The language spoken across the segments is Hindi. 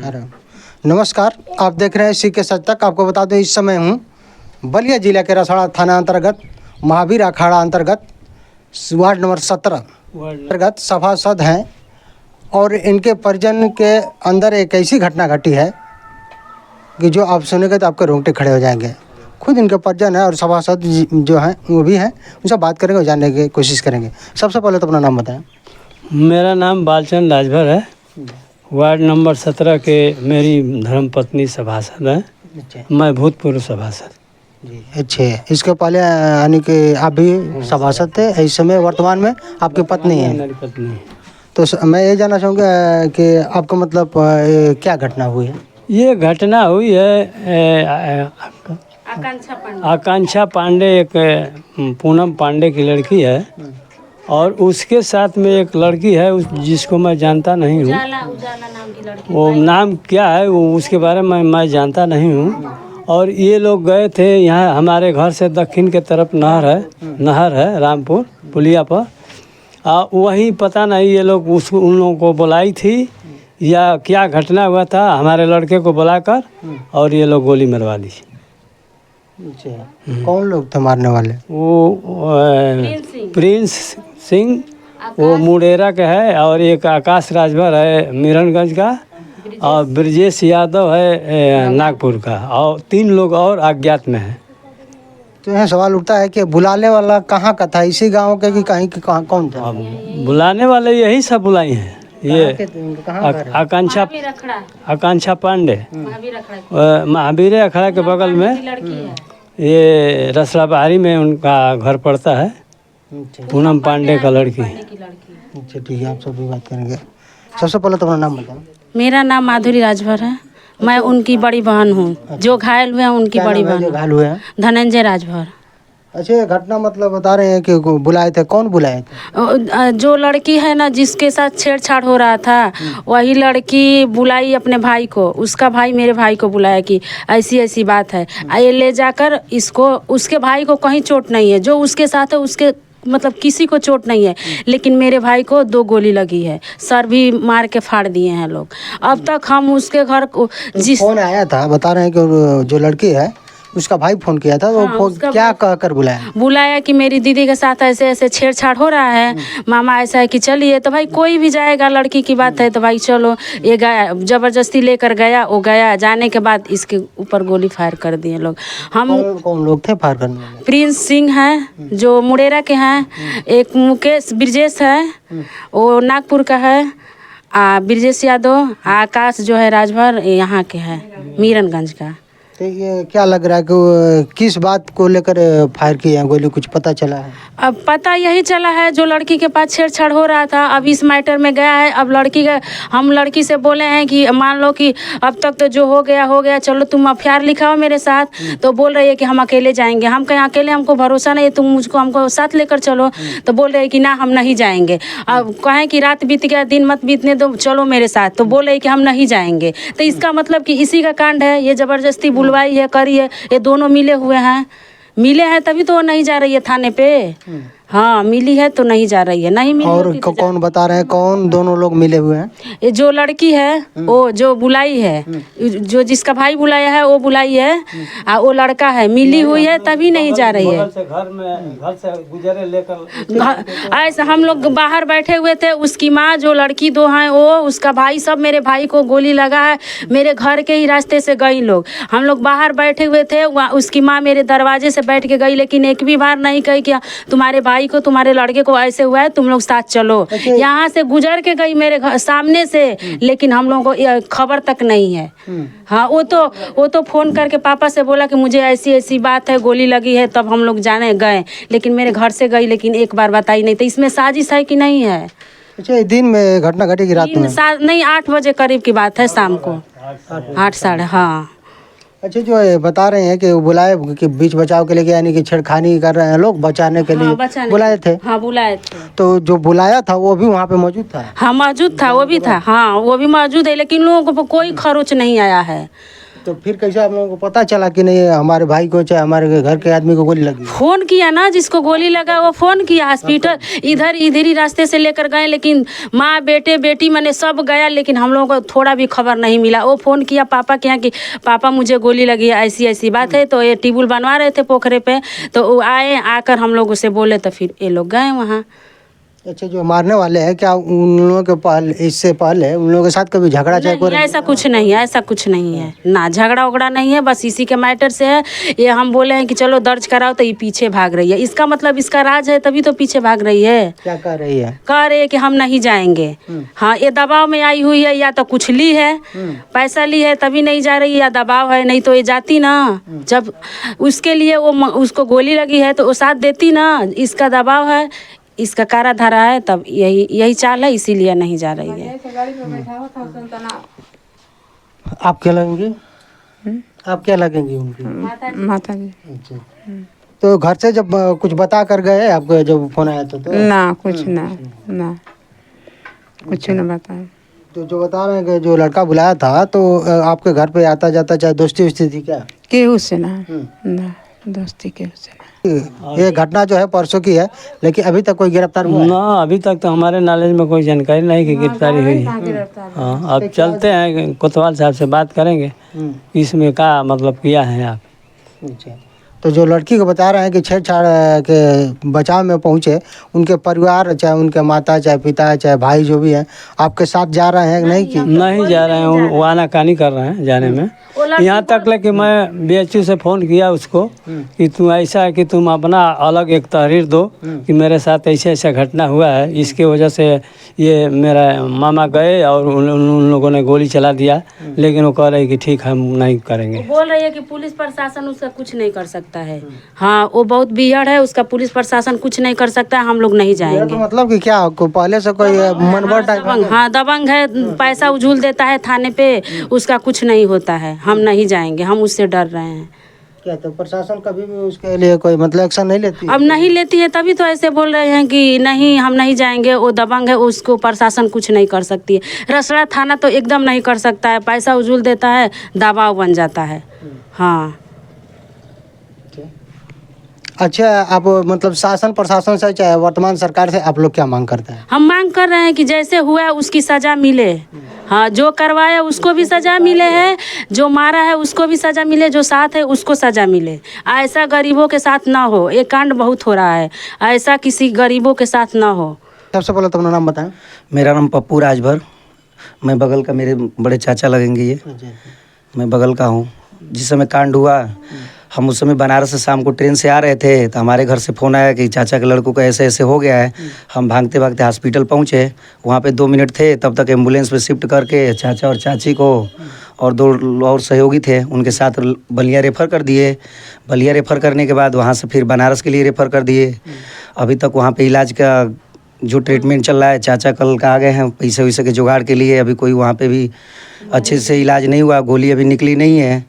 अरे नमस्कार, आप देख रहे हैं सी के सच तक। आपको बता दें इस समय हूँ बलिया जिला के रसड़ा थाना अंतर्गत महावीर अखाड़ा अंतर्गत वार्ड नंबर 17 अंतर्गत सभासद हैं और इनके परिजन के अंदर एक ऐसी घटना घटी है कि जो आप सुनेंगे तो आपके रोंगटे खड़े हो जाएंगे। खुद इनके परिजन है और सभासद जो हैं वो भी हैं, उनसे बात करेंगे और जानने की कोशिश करेंगे। सबसे पहले तो अपना नाम बताएं। मेरा नाम बालचंद राजभर है। वार्ड नंबर 17 के मेरी धर्मपत्नी सभासद है। मैं भूतपूर्व सभासद जी। अच्छे, इसके पहले यानी कि आप भी सभासद थे, इस समय वर्तमान में आपकी पत्नी है। मेरी पत्नी है। तो मैं ये जानना चाहूँगा कि आपका मतलब क्या घटना हुई है? ये घटना हुई है आकांक्षा पांडे, एक पूनम पांडे की लड़की है और उसके साथ में एक लड़की है जिसको मैं जानता नहीं हूँ। नाम की लड़की, वो नाम क्या है वो उसके बारे में मैं जानता नहीं हूँ। और ये लोग गए थे यहाँ, हमारे घर से दक्षिण के तरफ नहर है रामपुर पुलिया पर। वहीं पता नहीं ये लोग उन लोगों को बुलाई थी या क्या घटना हुआ था, हमारे लड़के को बुलाकर और ये लोग गोली मरवा दी। कौन लोग थे मारने वाले? वो प्रिंस सिंह वो मुडेरा का है और एक आकाश राजभर है मीरनगंज का और ब्रजेश यादव है नागपुर का और 3 लोग और अज्ञात में है। तो यह सवाल उठता है कि बुलाने वाला कहाँ का था, इसी गांव के कि कहीं के कौन था? बुलाने वाले यही सब बुलाई हैं। ये आकांक्षा पांडे महावीर अखाड़ा के बगल में, ये रसड़ा बहारी में उनका घर पड़ता है। पूनम पांडे का लड़की। अच्छा ठीक है, आप सब भी बात करेंगे। सबसे पहले तो अपना नाम बताओ। मेरा नाम माधुरी राजभर है। मैं उनकी बड़ी बहन हूँ। जो घायल हुए हैं उनकी बड़ी बहन। घायल हुए हैं धनंजय राजभर। अच्छा, घटना मतलब बता रहे हैं कि बुलाए थे, कौन बुलाए थे? जो लड़की है ना जिसके साथ छेड़छाड़ हो रहा था, वही लड़की बुलाई अपने भाई को। उसका भाई मेरे भाई को बुलाया कि ऐसी ऐसी बात है, ये ले जाकर इसको। उसके भाई को कहीं चोट नहीं है, जो उसके साथ है उसके मतलब किसी को चोट नहीं है, लेकिन मेरे भाई को 2 गोली लगी है, सर भी मार के फाड़ दिए हैं लोग। अब तक हम उसके घर को कौन आया था बता रहे हैं कि जो लड़की है उसका भाई फोन किया था, वो क्या कहकर बुलाया कि मेरी दीदी के साथ ऐसे ऐसे छेड़छाड़ हो रहा है, मामा ऐसा है कि चलिए। तो भाई कोई भी जाएगा, लड़की की बात है तो भाई चलो। ये गया, जबरदस्ती लेकर गया। वो गया, जाने के बाद इसके ऊपर गोली फायर कर दिए लोग। हम कौन लोग थे फायर करने वाले? प्रिंस सिंह है जो मुडेरा के हैं, एक मुकेश ब्रजेश है वो नागपुर का है, ब्रजेश यादव, आकाश जो है राजभर यहाँ के है मीरनगंज का। तो ये क्या लग रहा है कि किस बात को लेकर फायर किए हैं गोली, कुछ पता चला है? अब पता यही चला है जो लड़की के पास छेड़छाड़ हो रहा था, अब इस मैटर में गया है। अब हम लड़की से बोले हैं कि मान लो कि अब तक तो जो हो गया, चलो तुम एफआईआर लिखाओ मेरे साथ। तो बोल रही है कि हम अकेले जाएंगे। हम कहीं अकेले, हमको भरोसा नहीं है, तुम हमको साथ लेकर चलो। तो बोल रहे हैं कि ना हम नहीं जाएंगे। अब कहें कि रात बीत गया, दिन मत बीतने दो, चलो मेरे साथ। तो बोल रहे कि हम नहीं जाएंगे। तो इसका मतलब कि इसी का कांड है, ये जबरदस्ती बुलवाई है, करी है। ये दोनों मिले हुए हैं, तभी तो वो नहीं जा रही है थाने पे। हाँ, मिली है तो नहीं जा रही है, नहीं मिली। और कौन बता रहे हैं, कौन दोनों लोग मिले हुए हैं? ये जो लड़की है वो जो बुलाई है, जो जिसका भाई बुलाया है वो बुलाई है, वो लड़का है, मिली हुई है तभी नहीं जा रही है। घर से गुजरे लेकर ऐसा हम लोग बाहर बैठे हुए थे। उसकी माँ, जो लड़की 2 हैं वो, उसका भाई, सब मेरे भाई को गोली लगा है। मेरे घर के ही रास्ते से गई लोग। हम लोग बाहर बैठे हुए थे, उसकी माँ मेरे दरवाजे से बैठ के गई, लेकिन एक भी बार नहीं कही कि तुम्हारे भाई को, तुम्हारे लड़के को ऐसे हुआ है, तुम लोग साथ चलो। यहाँ से गुजर के गई मेरे घर सामने से, लेकिन हम लोगों को खबर तक नहीं है। हाँ, वो तो फोन करके पापा से बोला कि मुझे ऐसी ऐसी बात है, गोली लगी है, तब हम लोग जाने गए। लेकिन मेरे घर से गई, लेकिन एक बार बताई नहीं। तो इसमें साजिश है कि नहीं है? अच्छा, दिन में घटना घटी कि रात में? नहीं, 8 बजे करीब की बात है, शाम को 8 साढ़े। हाँ। अच्छा, जो ये बता रहे हैं कि वो बुलाए कि बीच बचाव के लिए, यानी कि छेड़खानी कर रहे हैं लोग, बचाने के लिए बुलाए थे। हाँ, बुलाए थे। तो जो बुलाया था वो भी वहाँ पे मौजूद था? हाँ, मौजूद था, वो भी था। हाँ, वो भी मौजूद है, लेकिन लोगों को कोई खरोच नहीं आया है। तो फिर कैसे आप लोगों को पता चला कि नहीं हमारे भाई को चाहे हमारे घर के आदमी को गोली लगी? फोन किया ना, जिसको गोली लगा वो फोन किया हॉस्पिटल, इधर ही रास्ते से लेकर गए, लेकिन माँ बेटे बेटी मैंने सब गया, लेकिन हम लोगों को थोड़ा भी खबर नहीं मिला। वो फ़ोन किया पापा के यहाँ कि पापा मुझे गोली लगी है, ऐसी ऐसी बात है। तो ये टेबल बनवा रहे थे पोखरे पे, तो वो आए, आकर हम लोगों से बोले, तो फिर ये लोग गए वहाँ। अच्छा, जो मारने वाले हैं क्या उन लोगों के पहले, इससे पहले उन लोगों के साथ कभी झगड़ा चाहे कोई? ऐसा कुछ नहीं है, ऐसा कुछ नहीं है ना, झगड़ा उगड़ा नहीं है, बस इसी के मैटर से है। ये हम बोले हैं कि चलो दर्ज कराओ, तो ये पीछे भाग रही है। इसका मतलब इसका राज है, तभी तो पीछे भाग रही है। क्या कह रही है? कह रहे हैं कि हम नहीं जाएंगे। हाँ, ये दबाव में आई हुई है, या तो कुछ ली है, पैसा ली है तभी नहीं जा रही है, या दबाव है, नहीं तो ये जाती ना। जब उसके लिए वो उसको गोली लगी है तो वो साथ देती ना। इसका दबाव है, इसका कारा धरा है, तब यही चाल है, इसीलिए नहीं जा रही है। आप क्या लगेंगी? आप क्या लगेंगी उनकी? माता जी। अच्छा, तो घर से जब कुछ बता कर गए आपको जब फोन आया तो ना कुछ ना कुछ ना बताया। तो जो बता रहे हैं कि जो लड़का बुलाया था तो आपके घर पे आता जाता चाहे दोस्ती वोस्ती थी क्या? केहू से ना दोस्ती केहू से ना। ये घटना जो है परसों की है, लेकिन अभी तक कोई गिरफ्तार हुआ है? ना, अभी तक तो हमारे नॉलेज में कोई जानकारी नहीं कि गिरफ्तारी हुई है। हाँ, अब चलते हैं, कोतवाल साहब से बात करेंगे इसमें क्या मतलब किया है आप। अच्छा, तो जो लड़की को बता रहे हैं कि छेड़छाड़ के बचाव में पहुंचे, उनके परिवार चाहे उनके माता चाहे पिता चाहे भाई जो भी हैं आपके साथ जा रहे हैं नहीं? कि नहीं जा रहे हैं, वो आनाकानी कर रहे हैं जाने में। यहाँ तक ले कि मैं BHU से फ़ोन किया उसको कि तुम ऐसा है कि तुम अपना अलग एक तहरीर दो कि मेरे साथ ऐसे ऐसा घटना हुआ है, इसके वजह से ये मेरा मामा गए और उन लोगों ने गोली चला दिया, लेकिन वो कह रहे कि ठीक है हम नहीं करेंगे। बोल रही है कि पुलिस प्रशासन उसका कुछ नहीं कर सकता है। हाँ, वो बहुत बियड़ है, उसका पुलिस प्रशासन कुछ नहीं कर सकता है, हम लोग नहीं जाएंगे। तो मतलब कि क्या आपको पहले से कोई मनवा टाइप? हाँ, दबंग है, पैसा उझूल देता है थाने पे, उसका कुछ नहीं होता है, हम नहीं जाएंगे, हम उससे डर रहे हैं। क्या तो प्रशासन कभी भी उसके लिए कोई मतलब एक्शन नहीं लेती? अब नहीं लेती है, तभी तो ऐसे बोल रहे हैं कि नहीं हम नहीं जाएंगे, वो दबंग है, उसको प्रशासन कुछ नहीं कर सकती है। रसड़ा थाना तो एकदम नहीं कर सकता है, पैसा उझूल देता है, दबाव बन जाता है। हाँ। अच्छा, आप मतलब शासन प्रशासन से चाहे वर्तमान सरकार से आप लोग क्या मांग करते हैं? हम मांग कर रहे हैं कि जैसे हुआ है उसकी सज़ा मिले। हाँ, जो करवाया उसको भी सज़ा मिले है, जो मारा है उसको भी सज़ा मिले, जो साथ है उसको सज़ा मिले। ऐसा गरीबों के साथ ना हो, ये कांड बहुत हो रहा है, ऐसा किसी गरीबों के साथ ना हो। सबसे पहले तो अपना नाम बताएं। मेरा नाम पप्पू राजभर, मैं बगल का, मेरे बड़े चाचा लगेंगे ये, मैं बगल का हूँ। जिस समय कांड हुआ हम उस समय बनारस से शाम को ट्रेन से आ रहे थे, तो हमारे घर से फ़ोन आया कि चाचा के लड़कों को ऐसे ऐसे हो गया है। हम भागते भागते हॉस्पिटल पहुँचे, वहाँ पे 2 मिनट थे, तब तक एम्बुलेंस पे शिफ्ट करके चाचा और चाची को और 2 और सहयोगी थे उनके साथ बलिया रेफ़र कर दिए। बलिया रेफ़र करने के बाद वहाँ से फिर बनारस के लिए रेफ़र कर दिए। अभी तक वहाँ पर इलाज का जो ट्रीटमेंट चल रहा है, चाचा कल का आ गए हैं पैसे वैसे के जुगाड़ के लिए, अभी कोई वहाँ पे भी अच्छे से इलाज नहीं हुआ, गोली अभी निकली नहीं है।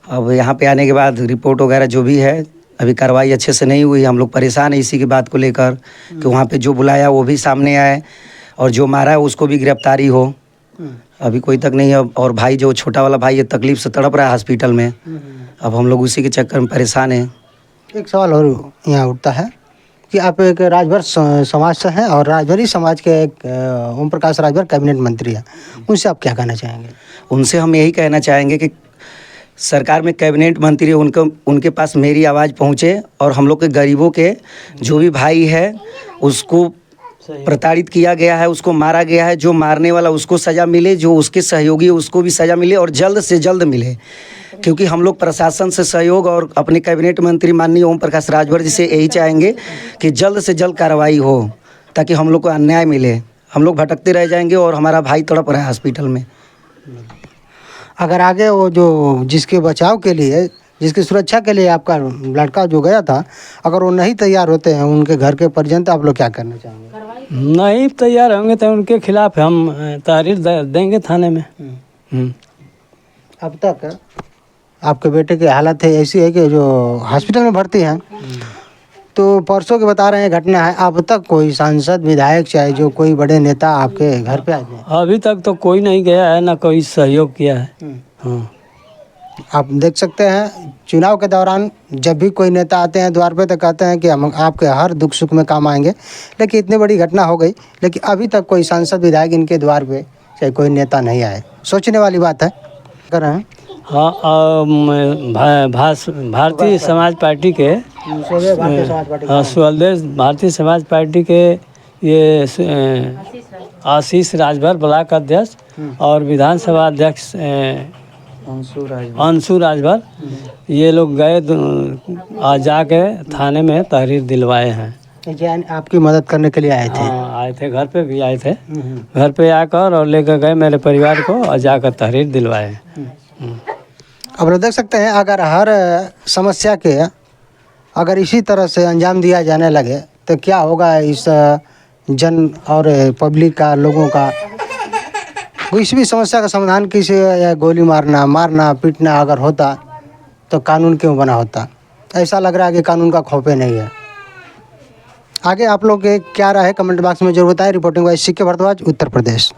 अब यहाँ पे आने के बाद रिपोर्ट वगैरह जो भी है, अभी कार्रवाई अच्छे से नहीं हुई। हम लोग परेशान हैं इसी की बात को लेकर कि वहाँ पे जो बुलाया वो भी सामने आए और जो मारा है उसको भी गिरफ्तारी हो। अभी कोई तक नहीं है। और भाई जो छोटा वाला भाई ये तकलीफ से तड़प रहा है हॉस्पिटल में, अब हम लोग उसी के चक्कर में परेशान हैं। एक सवाल और यहाँ उठता है कि आप एक राजभर समाज से हैं और राजभरी समाज के एक ओम प्रकाश राजभर कैबिनेट मंत्री हैं, उनसे आप क्या कहना चाहेंगे? उनसे हम यही कहना चाहेंगे कि सरकार में कैबिनेट मंत्री उनके पास मेरी आवाज़ पहुँचे और हम लोग के गरीबों के जो भी भाई है उसको प्रताड़ित किया गया है, उसको मारा गया है, जो मारने वाला उसको सज़ा मिले, जो उसके सहयोगी है उसको भी सज़ा मिले और जल्द से जल्द मिले। क्योंकि हम लोग प्रशासन से सहयोग और अपने कैबिनेट मंत्री माननीय ओम प्रकाश राजभर जी से यही चाहेंगे कि जल्द से जल्द कार्रवाई हो ताकि हम लोग को अन्याय मिले। हम लोग भटकते रह जाएंगे और हमारा भाई तड़प रहा है हॉस्पिटल में। अगर आगे वो जो जिसके बचाव के लिए, जिसकी सुरक्षा के लिए आपका लड़का जो गया था, अगर वो नहीं तैयार होते हैं उनके घर के परिजन, तो आप लोग क्या करना चाहेंगे? नहीं तैयार होंगे तो उनके खिलाफ हम तहरीर देंगे थाने में। अब तक आपके बेटे की हालत है ऐसी है कि जो हॉस्पिटल में भर्ती हैं, तो परसों के बता रहे हैं घटना है, अब तक कोई सांसद विधायक चाहे जो कोई बड़े नेता आपके घर पे आए हैं? अभी तक तो कोई नहीं गया है, ना कोई सहयोग किया है। हाँ, आप देख सकते हैं चुनाव के दौरान जब भी कोई नेता आते हैं द्वार पे तो कहते हैं कि हम आपके हर दुख सुख में काम आएंगे, लेकिन इतनी बड़ी घटना हो गई लेकिन अभी तक कोई सांसद विधायक इनके द्वार पे चाहे कोई नेता नहीं आए। सोचने वाली बात है। कर रहे हैं हाँ, भारतीय समाज पार्टी के हाँ, स्वदेश भारतीय समाज पार्टी के ये आशीष राजभर ब्लॉक अध्यक्ष और विधानसभा अध्यक्ष अंशु राजभर, ये लोग गए आज जाके थाने में तहरीर दिलवाए हैं। आपकी मदद करने के लिए आए थे? हाँ, आए थे, घर पे भी आए थे। घर पे आकर और लेकर गए मेरे परिवार को और जाकर तहरीर दिलवाए। अब लोग देख सकते हैं अगर हर समस्या के अगर इसी तरह से अंजाम दिया जाने लगे तो क्या होगा इस जन और पब्लिक का, लोगों का। किसी भी समस्या का समाधान किसी या गोली मारना पीटना अगर होता तो कानून क्यों बना होता? ऐसा लग रहा है कि कानून का खौफ नहीं है। आगे आप लोग के क्या राय है कमेंट बॉक्स में जरूर बताएं। Reporting bye CK Bhardwaj, Uttar Pradesh.